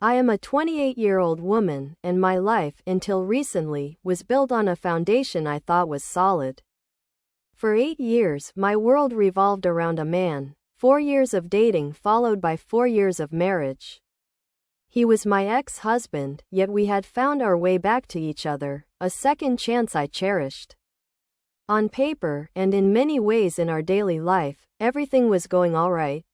I am a 28-year-old woman, and my life, until recently, was built on a foundation I thought was solid. For 8 years, my world revolved around a man, 4 years of dating followed by 4 years of marriage. He was my ex-husband, yet we had found our way back to each other, a second chance I cherished. On paper, and in many ways in our daily life, everything was going all right.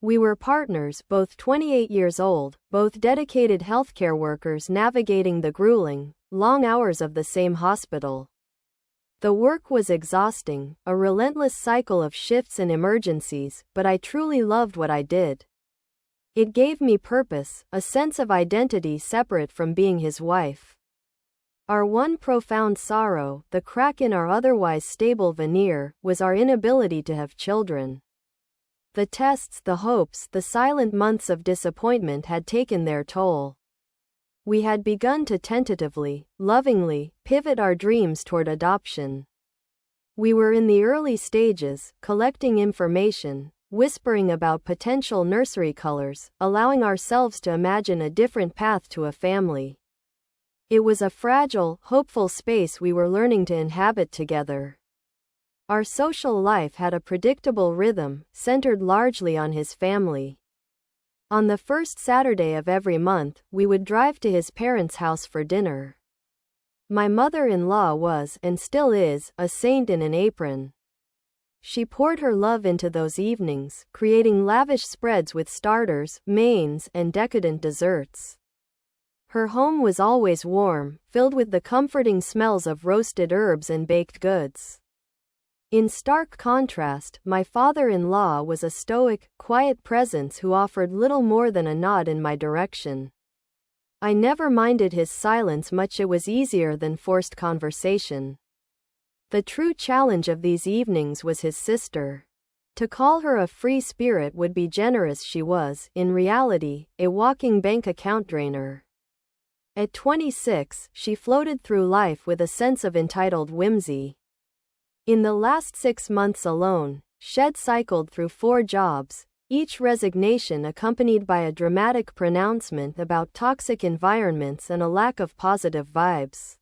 We were partners, both 28 years old, both dedicated healthcare workers navigating the grueling, long hours of the same hospital. The work was exhausting, a relentless cycle of shifts and emergencies, but I truly loved what I did. It gave me purpose, a sense of identity separate from being his wife. Our one profound sorrow, the crack in our otherwise stable veneer, was our inability to have children. The tests, the hopes, the silent months of disappointment had taken their toll. We had begun to tentatively, lovingly, pivot our dreams toward adoption. We were in the early stages, collecting information, whispering about potential nursery colors, allowing ourselves to imagine a different path to a family. It was a fragile, hopeful space we were learning to inhabit together. Our social life had a predictable rhythm, centered largely on his family. On the first Saturday of every month, we would drive to his parents' house for dinner. My mother-in-law was, and still is, a saint in an apron. She poured her love into those evenings, creating lavish spreads with starters, mains, and decadent desserts. Her home was always warm, filled with the comforting smells of roasted herbs and baked goods. In stark contrast, my father-in-law was a stoic, quiet presence who offered little more than a nod in my direction. I never minded his silence much. It was easier than forced conversation. The true challenge of these evenings was his sister. To call her a free spirit would be generous. She was, in reality, a walking bank account drainer. At 26, she floated through life with a sense of entitled whimsy. In the last 6 months alone, she'd cycled through 4 jobs, each resignation accompanied by a dramatic pronouncement about toxic environments and a lack of positive vibes.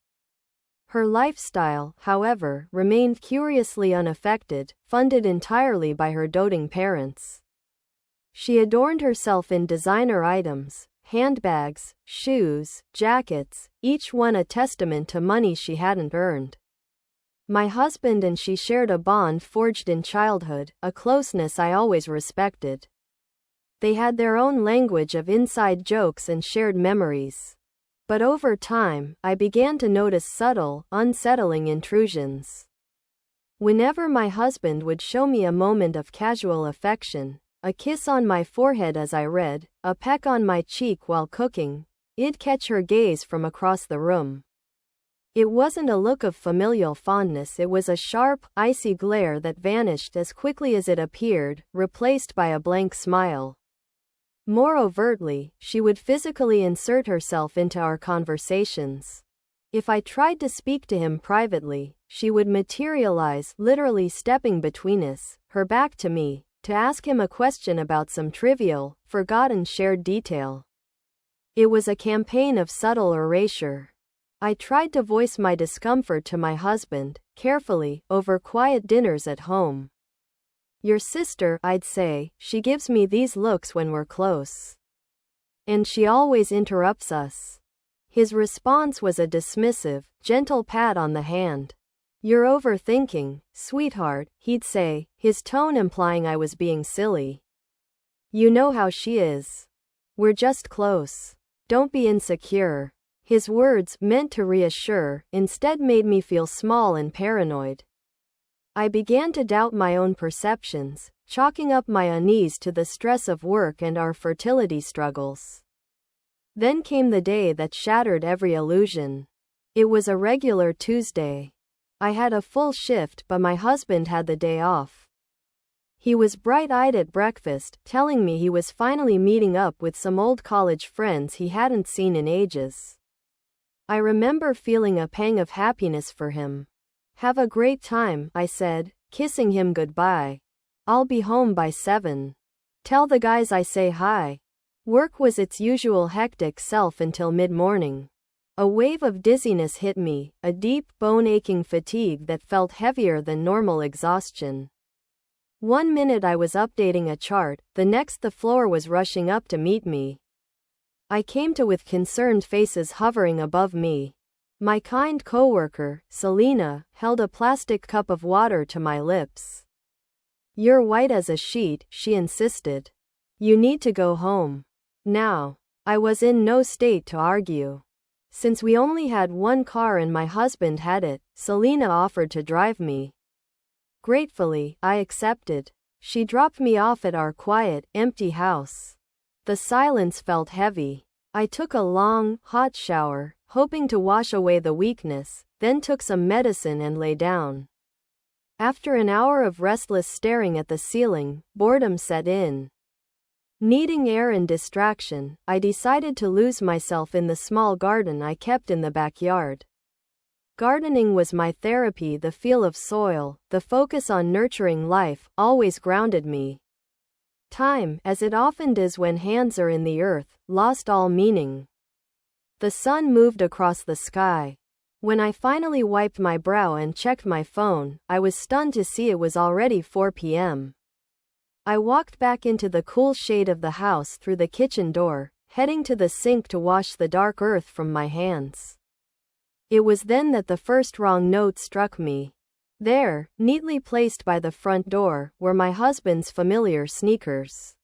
Her lifestyle, however, remained curiously unaffected, funded entirely by her doting parents. She adorned herself in designer items, handbags, shoes, jackets, each one a testament to money she hadn't earned. My husband and she shared a bond forged in childhood, a closeness I always respected. They had their own language of inside jokes and shared memories. But over time, I began to notice subtle, unsettling intrusions. Whenever my husband would show me a moment of casual affection, a kiss on my forehead as I read, a peck on my cheek while cooking, it'd catch her gaze from across the room. It wasn't a look of familial fondness. It was a sharp, icy glare that vanished as quickly as it appeared, replaced by a blank smile. More overtly, she would physically insert herself into our conversations. If I tried to speak to him privately, she would materialize, literally stepping between us, her back to me, to ask him a question about some trivial, forgotten shared detail. It was a campaign of subtle erasure. I tried to voice my discomfort to my husband, carefully, over quiet dinners at home. "Your sister," I'd say, "she gives me these looks when we're close. And she always interrupts us." His response was a dismissive, gentle pat on the hand. "You're overthinking, sweetheart," he'd say, his tone implying I was being silly. "You know how she is. We're just close. Don't be insecure." His words, meant to reassure, instead made me feel small and paranoid. I began to doubt my own perceptions, chalking up my unease to the stress of work and our fertility struggles. Then came the day that shattered every illusion. It was a regular Tuesday. I had a full shift, but my husband had the day off. He was bright-eyed at breakfast, telling me he was finally meeting up with some old college friends he hadn't seen in ages. I remember feeling a pang of happiness for him. "Have a great time," I said, kissing him goodbye. "I'll be home by 7. Tell the guys I say hi." Work was its usual hectic self until mid-morning. A wave of dizziness hit me, a deep, bone-aching fatigue that felt heavier than normal exhaustion. 1 minute I was updating a chart, the next the floor was rushing up to meet me. I came to with concerned faces hovering above me. My kind coworker, Selena, held a plastic cup of water to my lips. "You're white as a sheet," she insisted. "You need to go home. Now." I was in no state to argue. Since we only had one car and my husband had it, Selena offered to drive me. Gratefully, I accepted. She dropped me off at our quiet, empty house. The silence felt heavy. I took a long, hot shower, hoping to wash away the weakness, then took some medicine and lay down. After an hour of restless staring at the ceiling, boredom set in. Needing air and distraction, I decided to lose myself in the small garden I kept in the backyard. Gardening was my therapy. The feel of soil, the focus on nurturing life, always grounded me. Time, as it often does when hands are in the earth, lost all meaning. The sun moved across the sky. When I finally wiped my brow and checked my phone, I was stunned to see it was already 4 p.m. I walked back into the cool shade of the house through the kitchen door, heading to the sink to wash the dark earth from my hands. It was then that the first wrong note struck me. There, neatly placed by the front door, were my husband's familiar sneakers.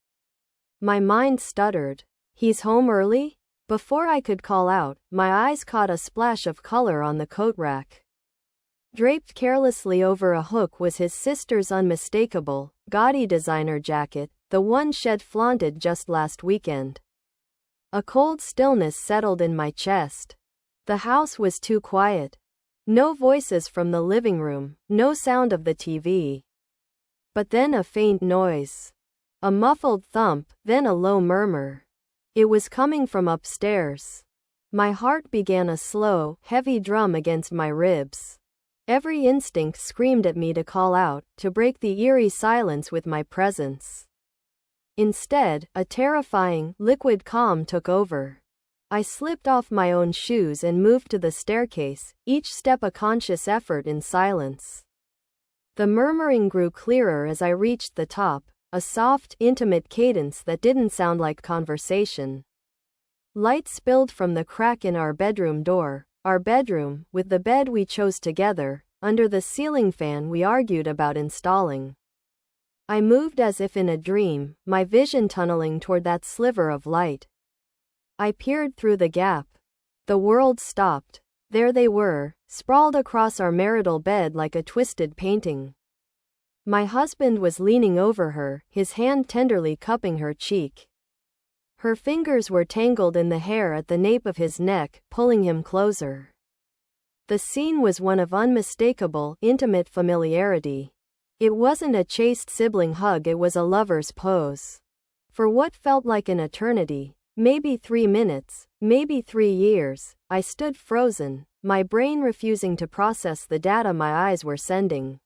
My mind stuttered. "He's home early?" Before I could call out, my eyes caught a splash of color on the coat rack. Draped carelessly over a hook was his sister's unmistakable, gaudy designer jacket, the one Shed flaunted just last weekend. A cold stillness settled in my chest. The house was too quiet. No voices from the living room, no sound of the TV. But then a faint noise. A muffled thump, then a low murmur. It was coming from upstairs. My heart began a slow, heavy drum against my ribs. Every instinct screamed at me to call out, to break the eerie silence with my presence. Instead, a terrifying, liquid calm took over. I slipped off my own shoes and moved to the staircase, each step a conscious effort in silence. The murmuring grew clearer as I reached the top, a soft, intimate cadence that didn't sound like conversation. Light spilled from the crack in our bedroom door, our bedroom, with the bed we chose together, under the ceiling fan we argued about installing. I moved as if in a dream, my vision tunneling toward that sliver of light. I peered through the gap. The world stopped. There they were, sprawled across our marital bed like a twisted painting. My husband was leaning over her, his hand tenderly cupping her cheek. Her fingers were tangled in the hair at the nape of his neck, pulling him closer. The scene was one of unmistakable, intimate familiarity. It wasn't a chaste sibling hug, it was a lover's pose. For what felt like an eternity, maybe 3 minutes, maybe 3 years, I stood frozen, my brain refusing to process the data my eyes were sending.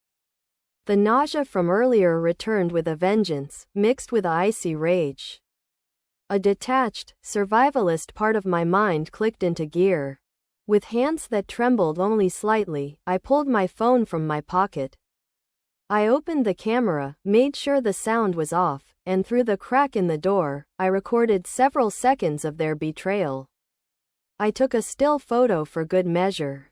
The nausea from earlier returned with a vengeance, mixed with icy rage. A detached, survivalist part of my mind clicked into gear. With hands that trembled only slightly, I pulled my phone from my pocket. I opened the camera, made sure the sound was off, and through the crack in the door, I recorded several seconds of their betrayal. I took a still photo for good measure.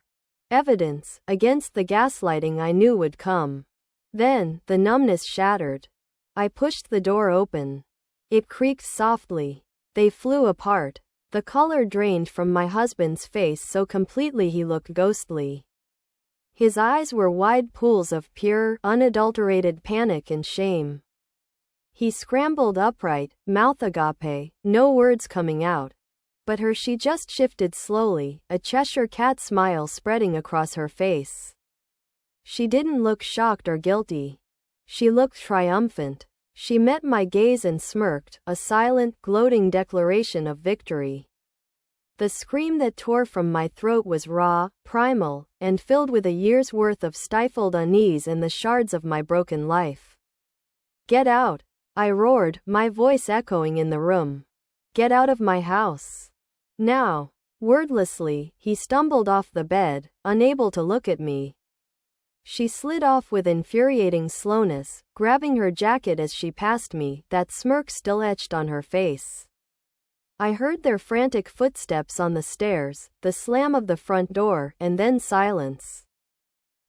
Evidence, against the gaslighting I knew would come. Then, the numbness shattered. I pushed the door open. It creaked softly. They flew apart. The color drained from my husband's face so completely he looked ghostly. His eyes were wide pools of pure, unadulterated panic and shame. He scrambled upright, mouth agape, no words coming out. But she just shifted slowly, a Cheshire cat smile spreading across her face. She didn't look shocked or guilty. She looked triumphant. She met my gaze and smirked, a silent, gloating declaration of victory. The scream that tore from my throat was raw, primal, and filled with a year's worth of stifled unease and the shards of my broken life. "Get out!" I roared, my voice echoing in the room. Get out of my house. Now. Wordlessly, he stumbled off the bed, unable to look at me. She slid off with infuriating slowness, grabbing her jacket as she passed me, that smirk still etched on her face. I heard their frantic footsteps on the stairs, the slam of the front door, and then silence.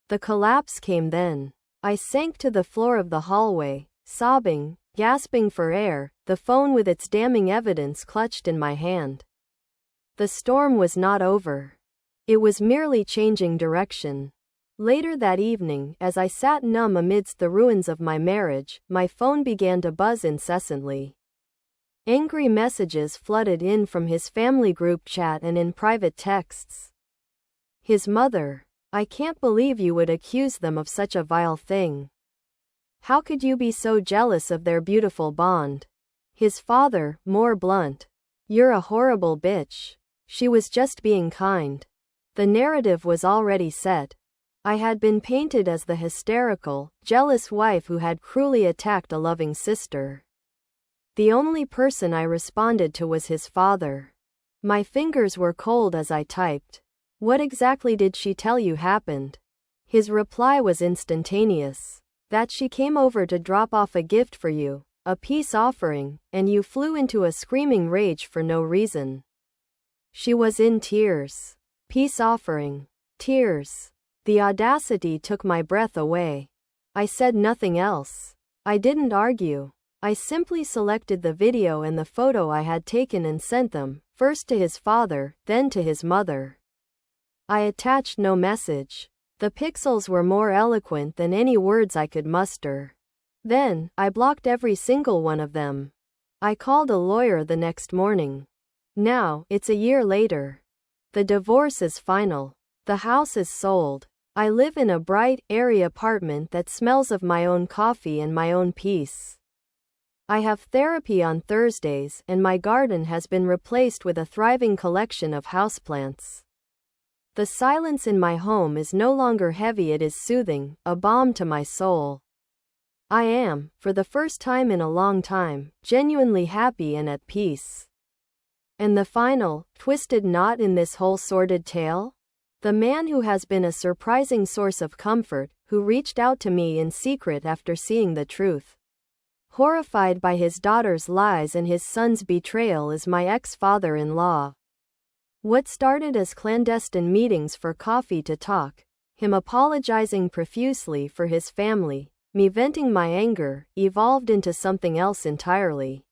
The collapse came then. I sank to the floor of the hallway, sobbing, gasping for air, the phone with its damning evidence clutched in my hand. The storm was not over. It was merely changing direction. Later that evening, as I sat numb amidst the ruins of my marriage, my phone began to buzz incessantly. Angry messages flooded in from his family group chat and in private texts. His mother. I can't believe you would accuse them of such a vile thing. How could you be so jealous of their beautiful bond? His father, more blunt. You're a horrible bitch. She was just being kind. The narrative was already set. I had been painted as the hysterical, jealous wife who had cruelly attacked a loving sister. The only person I responded to was his father. My fingers were cold as I typed. What exactly did she tell you happened? His reply was instantaneous. That she came over to drop off a gift for you, a peace offering, and you flew into a screaming rage for no reason. She was in tears. Peace offering. Tears. The audacity took my breath away. I said nothing else. I didn't argue. I simply selected the video and the photo I had taken and sent them, first to his father, then to his mother. I attached no message. The pixels were more eloquent than any words I could muster. Then, I blocked every single one of them. I called a lawyer the next morning. Now, it's a year later. The divorce is final. The house is sold. I live in a bright, airy apartment that smells of my own coffee and my own peace. I have therapy on Thursdays, and my garden has been replaced with a thriving collection of houseplants. The silence in my home is no longer heavy, it is soothing, a balm to my soul. I am, for the first time in a long time, genuinely happy and at peace. And the final, twisted knot in this whole sordid tale? The man who has been a surprising source of comfort, who reached out to me in secret after seeing the truth. Horrified by his daughter's lies and his son's betrayal, is my ex-father-in-law. What started as clandestine meetings for coffee to talk, him apologizing profusely for his family, me venting my anger, evolved into something else entirely.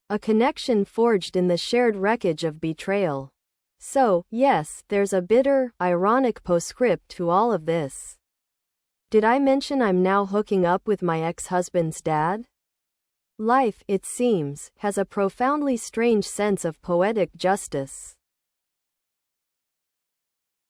A connection forged in the shared wreckage of betrayal. So, yes, there's a bitter, ironic postscript to all of this. Did I mention I'm now hooking up with my ex-husband's dad? Life, it seems, has a profoundly strange sense of poetic justice.